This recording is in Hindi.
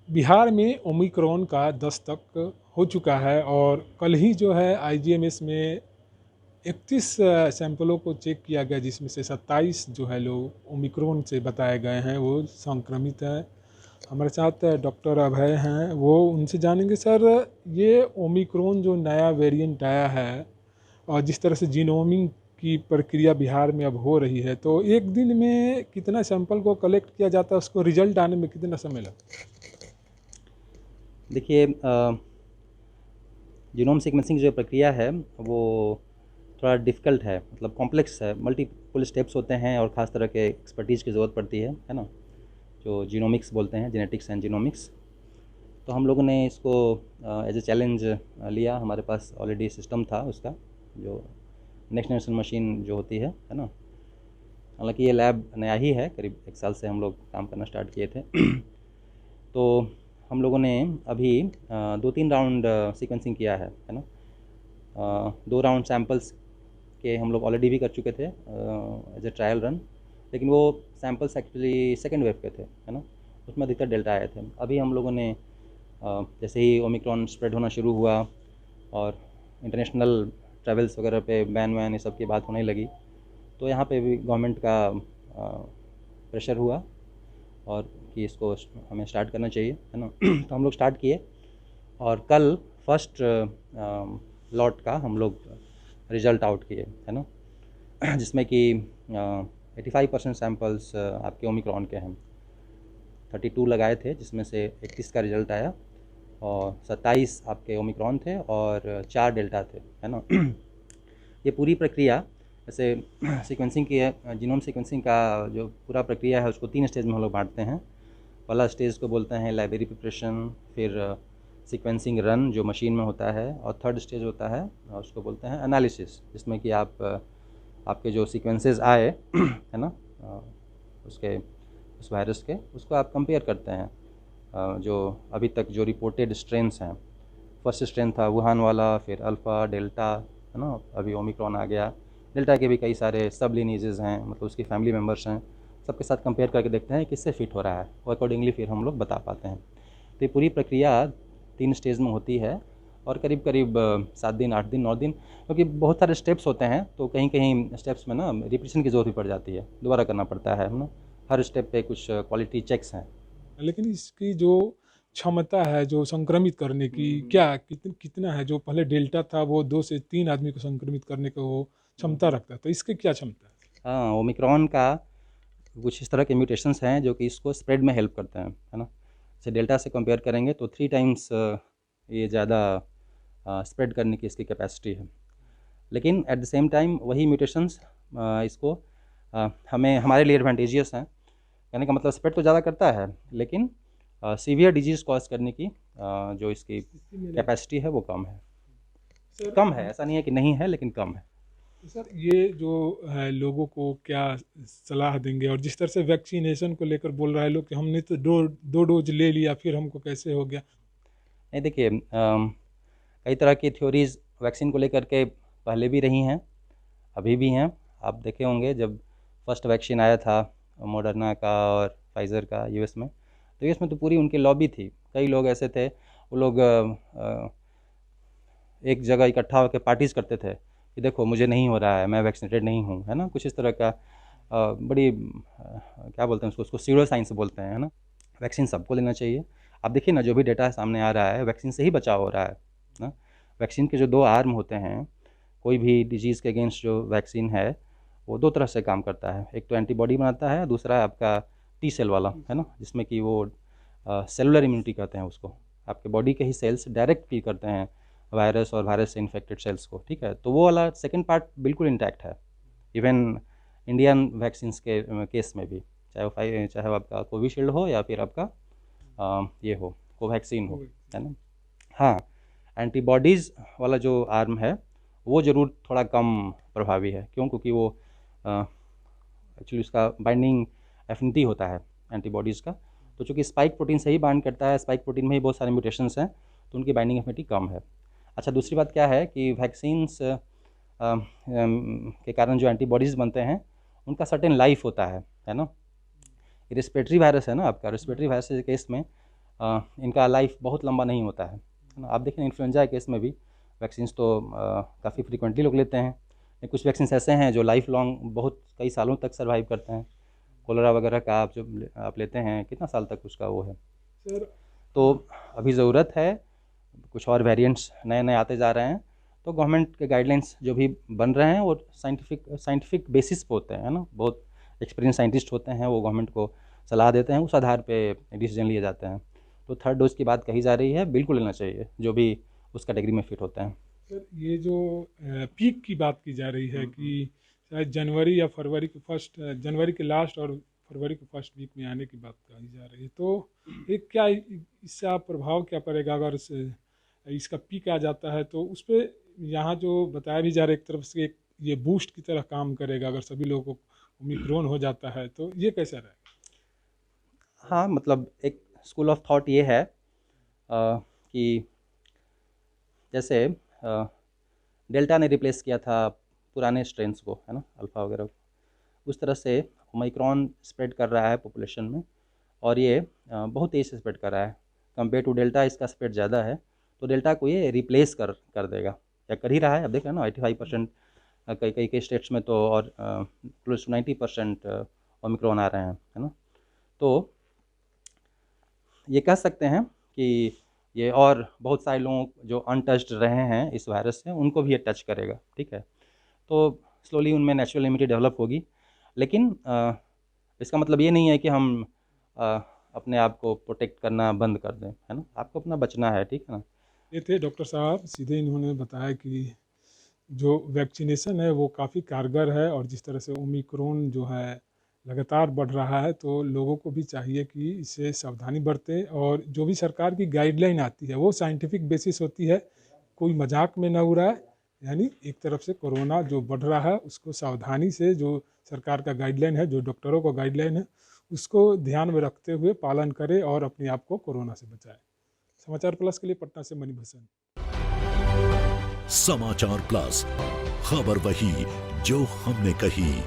बिहार में ओमिक्रॉन का दस्तक हो चुका है और कल ही जो है आईजीएमएस में 31 सैंपलों को चेक किया गया, जिसमें से 27 जो है लोग ओमिक्रॉन से बताए गए हैं वो संक्रमित है। हमारे साथ डॉक्टर अभय हैं, वो उनसे जानेंगे। सर, ये ओमिक्रॉन जो नया वेरिएंट आया है और जिस तरह से जीनोमिंग की प्रक्रिया बिहार में अब हो रही है, तो एक दिन में कितना सैंपल को कलेक्ट किया जाता है, उसको रिजल्ट आने में कितना समय लगता है? देखिए, जीनोम सीक्वेंसिंग जो प्रक्रिया है वो थोड़ा डिफ़िकल्ट है, मतलब कॉम्प्लेक्स है, मल्टीपल स्टेप्स होते हैं और ख़ास तरह के एक्सपर्टीज़ की ज़रूरत पड़ती है ना? जो जीनोमिक्स बोलते हैं, जेनेटिक्स एंड जीनोमिक्स। तो हम लोगों ने इसको एज ए चैलेंज लिया। हमारे पास ऑलरेडी सिस्टम था उसका, जो नेक्स्ट जनरेशन मशीन जो होती है ना? हालांकि ये लैब नया ही है, करीब 1 साल से हम लोग काम करना स्टार्ट किए थे। तो हम लोगों ने अभी 2-3 राउंड सीक्वेंसिंग किया है ना? 2 राउंड सैंपल्स के हम लोग ऑलरेडी भी कर चुके थे एज ए ट्रायल रन, लेकिन वो सैंपल्स एक्चुअली सेकेंड वेव के थे, है ना? उसमें अधिकतर डेल्टा आए थे। अभी हम लोगों ने जैसे ही ओमिक्रॉन स्प्रेड होना शुरू हुआ और इंटरनेशनल ट्रैवल्स वगैरह पे बैन वैन ये सब की बात होने लगी, तो यहाँ पे भी गवर्नमेंट का प्रेशर हुआ और कि इसको हमें स्टार्ट करना चाहिए, है ना? तो हम लोग स्टार्ट किए और कल फर्स्ट लॉट का हम लोग रिज़ल्ट आउट किए, है ना? जिसमें कि 85% सैंपल्स आपके ओमिक्रॉन के हैं। 32 लगाए थे, जिसमें से 31 का रिज़ल्ट आया और 27 आपके ओमिक्रॉन थे और 4 डेल्टा थे, है ना? ये पूरी प्रक्रिया जैसे सीक्वेंसिंग की है, जीनोम सीक्वेंसिंग का जो पूरा प्रक्रिया है उसको 3 स्टेज में हम लोग बांटते हैं। पहला स्टेज को बोलते हैं लाइब्रेरी प्रिपरेशन, फिर सीक्वेंसिंग रन जो मशीन में होता है, और थर्ड स्टेज होता है उसको बोलते हैं एनालिसिस, जिसमें कि आप आपके जो सीक्वेंसेस आए है ना, उसके उस वायरस के, उसको आप कंपेयर करते हैं जो अभी तक जो रिपोर्टेड स्ट्रेन्स हैं। फर्स्ट स्ट्रेन था वुहान वाला, फिर अल्फ़ा, डेल्टा, है ना? अभी ओमिक्रॉन आ गया। डेल्टा के भी कई सारे सब लिनीजेस हैं, मतलब उसकी फैमिली मेम्बर्स हैं। सबके साथ कंपेयर करके देखते हैं किससे फिट हो रहा है, और अकॉर्डिंगली फिर हम लोग बता पाते हैं। तो ये पूरी प्रक्रिया 3 स्टेज में होती है और करीब करीब 7 दिन, 8 दिन, 9 दिन, क्योंकि बहुत सारे स्टेप्स होते हैं, तो कहीं कहीं स्टेप्स में ना रिपीटिशन की ज़रूरत भी पड़ जाती है, दोबारा करना पड़ता है ना? हर स्टेप पे कुछ क्वालिटी चेक्स हैं। लेकिन इसकी जो क्षमता है जो संक्रमित करने की, क्या कितना है? जो पहले डेल्टा था वो 2 से 3 आदमी को संक्रमित करने का वो क्षमता रखता है, तो इसकी क्या क्षमता है? हाँ, ओमिक्रॉन का कुछ इस तरह के म्यूटेशंस हैं जो कि इसको स्प्रेड में हेल्प करते हैं, है ना? जैसे डेल्टा से कंपेयर करेंगे तो 3 टाइम्स ये ज़्यादा स्प्रेड करने की इसकी कैपेसिटी है। लेकिन एट द सेम टाइम वही म्यूटेशंस इसको हमें हमारे लिए एडवांटेजियस हैं। कहने का मतलब स्प्रेड तो ज़्यादा करता है, लेकिन सीवियर डिजीज़ कॉज करने की जो इसकी इसमें कैपेसिटी है वो कम है। सर कम है, ऐसा नहीं है कि नहीं है, लेकिन कम है। सर, ये जो है लोगों को क्या सलाह देंगे? और जिस तरह से वैक्सीनेशन को लेकर बोल रहा है लोग कि हमने तो दो डोज ले लिया, फिर हमको कैसे हो गया? नहीं, देखिए, कई तरह की थ्योरीज़ वैक्सीन को लेकर के पहले भी रही हैं, अभी भी हैं। आप देखे होंगे जब फर्स्ट वैक्सीन आया था मॉडर्ना का और फाइज़र का यूएस में, तो यूएस में तो पूरी उनकी लॉबी थी। कई लोग ऐसे थे, वो लोग एक जगह इकट्ठा होकर पार्टीज़ करते थे कि देखो मुझे नहीं हो रहा है, मैं वैक्सीनेटेड नहीं हूँ, है ना? कुछ इस तरह का बड़ी क्या बोलते हैं उसको सीरो साइंस बोलते हैं, है ना? वैक्सीन सबको लेना चाहिए। आप देखिए ना, जो भी डेटा सामने आ रहा है वैक्सीन से ही बचाव हो रहा है ना? वैक्सीन के जो 2 आर्म होते हैं, कोई भी डिजीज़ के अगेंस्ट जो वैक्सीन है वो 2 तरह से काम करता है। एक तो एंटीबॉडी बनाता है, दूसरा है आपका टी सेल वाला, है ना? जिसमें कि वो सेलुलर इम्यूनिटी कहते हैं उसको। आपके बॉडी के ही सेल्स डायरेक्ट किल करते हैं वायरस और वायरस से इन्फेक्टेड सेल्स को, ठीक है? तो वो वाला सेकंड पार्ट बिल्कुल इंटैक्ट है। इवन इंडियन वैक्सीन्स के केस में भी, चाहे वो आपका कोविशील्ड हो या फिर आपका ये हो, कोवैक्सीन हो, है ना? हाँ, एंटीबॉडीज़ वाला जो आर्म है वो ज़रूर थोड़ा कम प्रभावी है। क्यों? क्योंकि वो एक्चुअली उसका बाइंडिंग एफिनिटी होता है एंटीबॉडीज़ का। तो चूँकि स्पाइक प्रोटीन से ही बाइंड करता है, स्पाइक प्रोटीन में ही बहुत सारे म्यूटेशंस हैं, तो उनकी बाइंडिंग एफिनिटी कम है। अच्छा, दूसरी बात क्या है कि वैक्सीन्स के कारण जो एंटीबॉडीज़ बनते हैं उनका सर्टेन लाइफ होता है ना? रेस्पिरेटरी वायरस है ना आपका, रेस्पिरेटरी वायरस के केस में इनका लाइफ बहुत लंबा नहीं होता है ना। आप देखें इन्फ्लुएंजा केस में भी वैक्सीन्स तो काफ़ी फ्रीक्वेंटली लोग लेते हैं, लेकिन कुछ वैक्सीन्स ऐसे हैं जो लाइफ लॉन्ग बहुत कई सालों तक सर्वाइव करते हैं। कोलेरा वगैरह का आप लेते हैं कितना साल तक उसका वो है। सर तो अभी ज़रूरत है, कुछ और वेरिएंट्स नए आते जा रहे हैं, तो गवर्नमेंट के गाइडलाइंस जो भी बन रहे हैं वो साइंटिफिक बेसिस पे होते हैं ना। बहुत एक्सपीरियंस साइंटिस्ट होते हैं, वो गवर्नमेंट को सलाह देते हैं, उस आधार पे डिसीजन लिए जाते हैं। तो थर्ड डोज की बात कही जा रही है, बिल्कुल लेना चाहिए जो भी उस कैटेगरी में फिट होते हैं। सर ये जो पीक की बात की जा रही है कि शायद जनवरी या फरवरी के फर्स्ट, जनवरी के लास्ट और फरवरी के फर्स्ट वीक में आने की बात कही जा रही है, तो एक क्या इससे आप प्रभाव क्या पड़ेगा अगर इसका पीक आ जाता है, तो उस पर यहाँ जो बताया भी जा रहा है एक तरफ से ये बूस्ट की तरह काम करेगा अगर सभी लोगों को ओमिक्रॉन हो जाता है, तो ये कैसा रहेगा? हाँ, मतलब एक स्कूल ऑफ थॉट ये है कि जैसे डेल्टा ने रिप्लेस किया था पुराने स्ट्रेन्स को, है ना, अल्फ़ा वगैरह को, उस तरह से ओमिक्रॉन स्प्रेड कर रहा है पॉपुलेशन में, और ये बहुत तेज़ी से स्प्रेड कर रहा है। कंपेयर टू डेल्टा इसका स्प्रेड ज़्यादा है, तो डेल्टा को ये रिप्लेस कर देगा, या कर ही रहा है। अब देख रहे हैं ना 85% कई स्टेट्स में तो, और क्लोज टू 90% ओमिक्रॉन आ रहे हैं, है ना। तो ये कह सकते हैं कि ये और बहुत सारे लोग जो अनटच्ड रहे हैं इस वायरस से, उनको भी ये टच करेगा, ठीक है। तो स्लोली उनमें नेचुरल इम्यूनिटी डेवलप होगी, लेकिन इसका मतलब ये नहीं है कि हम अपने आप को प्रोटेक्ट करना बंद कर दें, है ना। आपको अपना बचना है, ठीक है ना। ये थे डॉक्टर साहब, सीधे इन्होंने बताया कि जो वैक्सीनेशन है वो काफ़ी कारगर है, और जिस तरह से ओमिक्रॉन जो है लगातार बढ़ रहा है, तो लोगों को भी चाहिए कि इससे सावधानी बरतें, और जो भी सरकार की गाइडलाइन आती है वो साइंटिफिक बेसिस होती है, कोई मजाक में ना उड़ाए। यानी एक तरफ से कोरोना जो बढ़ रहा है उसको सावधानी से, जो सरकार का गाइडलाइन है, जो डॉक्टरों का गाइडलाइन है, उसको ध्यान में रखते हुए पालन करें और अपने आप को कोरोना से बचाएं। समाचार प्लस के लिए पटना से मणि भूषण। समाचार प्लस, खबर वही जो हमने कही।